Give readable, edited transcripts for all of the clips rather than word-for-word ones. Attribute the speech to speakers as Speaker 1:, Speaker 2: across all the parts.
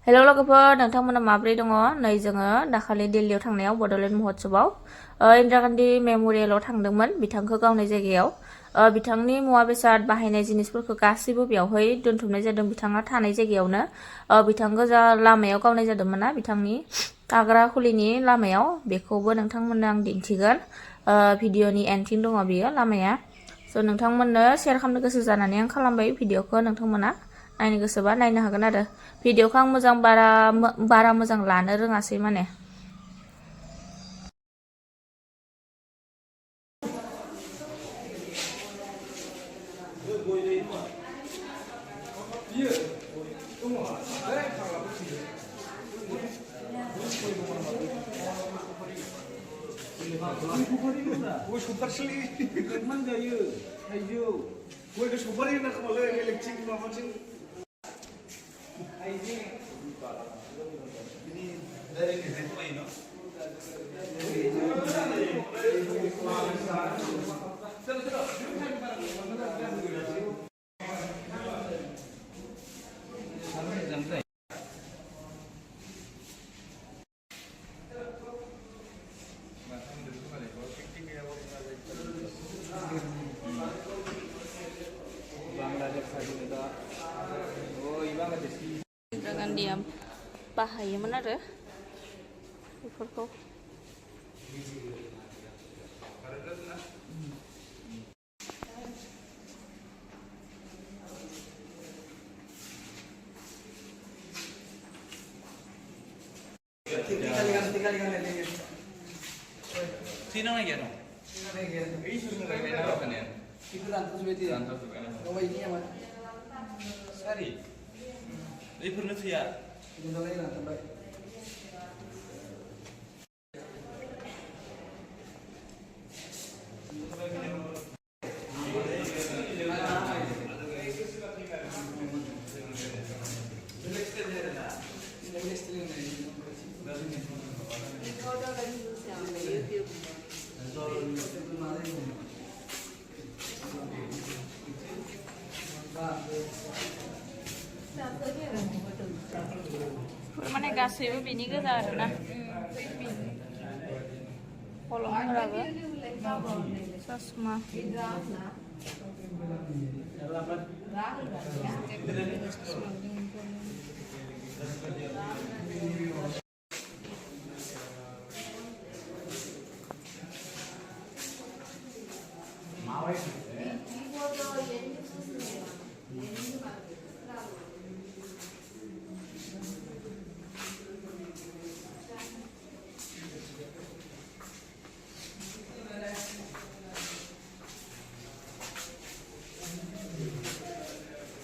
Speaker 1: हेल' लोगोफोर नोंथांमोना माब्रै दङ नै जोङो दाखालि दिल्लीयाव थांनायाव बड'लेण्ड महत्सबआव इन्दिरा गान्धी मेम'रियेलाव थांदोंमोन बिथांखौ गावनाय जायगायाव बिथांनि मुवा बेसाद बाहायनाय जिनिसफोरखौ गासैबो बेवहाय दोनथुमनाय जादों बिथाङा थानाय जायगायावनो बिथांखौ जा लामायाव गावनाय जादोंमोन ना बिथांनि थाग्रा खुलिनि लामायाव बेखौबो नोंथांमोननो आं दिन्थिगोन भिडिअनि एन्डथिं दङ बियो लामाया स' नोंथांमोननो शेयार खालामनो गोसो जानानै आं खालामबाय भिडिअखौ नोंथांमोना नायनो गोसोबा नायनो हागोन आरो भिडिअखौ आं मोजां बारा मोजां लानो रोङासै माने
Speaker 2: गय सफारिसोलै मान जायो थाइजौ गयखौ सफारि होना खोमालै इलेक्ट्रिक माबाथिं थाइजौ बिनि डाइरेक्ट डिजाइन खालायो न'
Speaker 1: Indira Gandhiया बाहायोमोन आरो बेफोरखौ
Speaker 3: Sino lagi ano?
Speaker 2: itu rantai sudah tidak coba ini ya mas
Speaker 3: Sari. Ini pernah sih ya.
Speaker 2: bentar lagi lah sampai
Speaker 1: माने गासैबो बिनि गोजा आरोना कलमफोराबो चसमा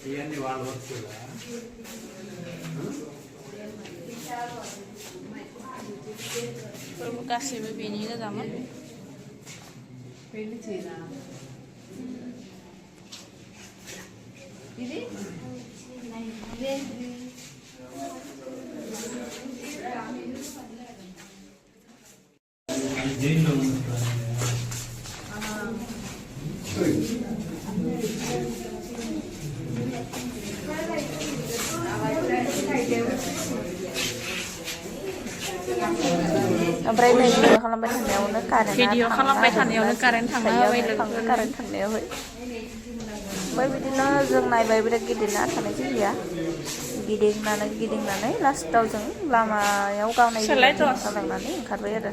Speaker 2: ini walau sudah
Speaker 1: गासैबो बिनि गोजामोन ओमफ्राय नै भिडिअ खालामबाय थानायावनो कारेन्ट थांना होबाय कारेन्ट थांनायावहाय ओमफ्राय बिदिनो जों नायबाय बिराद गिदिरना थानाय जायगाया गिदिंनानै लास्टाव जों लामायाव गावनाय जालांनानै ओंखारबाय आरो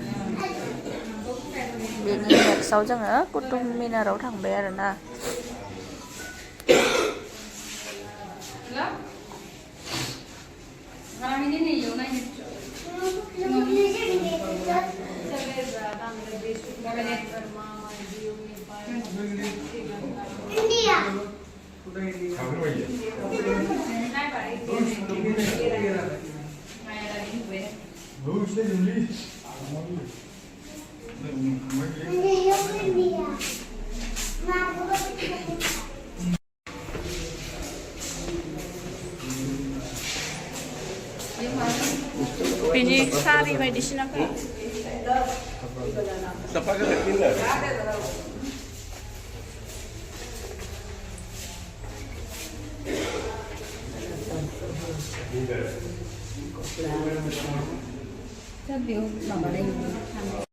Speaker 1: बेनि नेक्स्टआव जोङो कुतुब मिनाराव थांबाय आरोना बिनि सारि बायदिसिनाफोरा
Speaker 4: बेयाव माबानाय थांनाय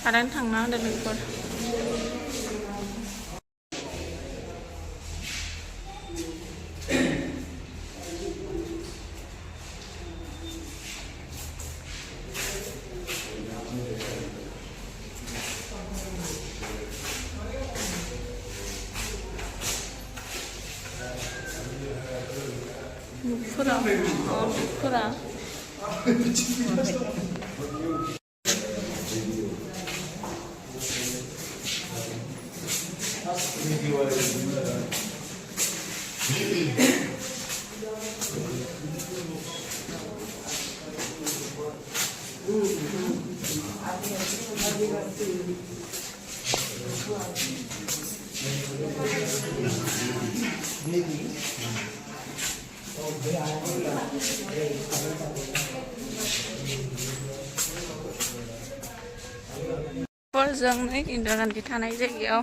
Speaker 1: कारेन्ट थांना होदो लोगोफोर बुकफोरा जों नै इन्दिरा गान्धी थानाय जायगायाव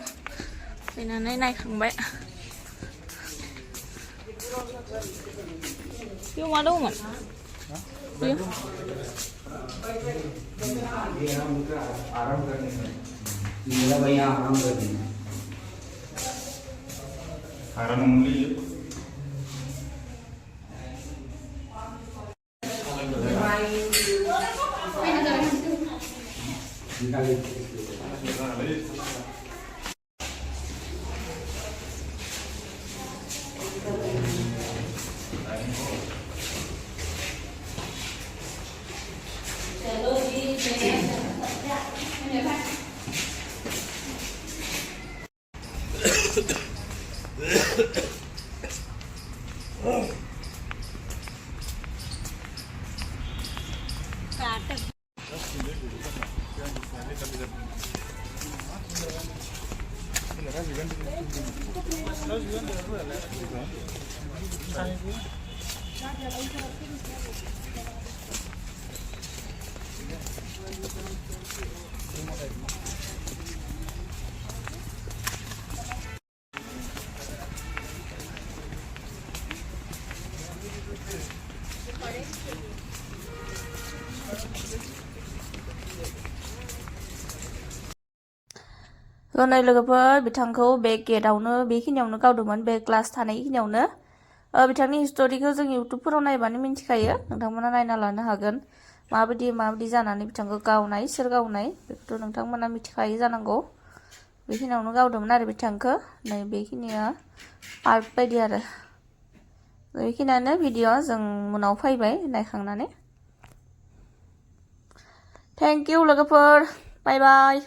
Speaker 1: फैनानै नायखांबाय बेयाव मा दंमोन
Speaker 2: Haram membeli. नै लोगोफोर बिथांखौ बे गेटआवनो बेखिनियावनो गावदोंमोन बे क्लास थानायखिनियावनो बिथांनि हिस्ट'रिखौ जों इउटुबफोराव नायबानो मिन्थिखायो नोंथांमोना नायना लानो हागोन माबायदि जानानै बिथांखौ गावनाय सोर गावनाय बेखौथ' नोंथांमोना मिथिखायो जानांगौ बेखिनियावनो गावदोंमोन आरो बिथांखौ नै बेखिनिया पार्क बायदि आरो बेखिनियानो भिडिअ जों उनाव फैबाय नायखांनानै थेंक इउ लोगोफोर बाय बाय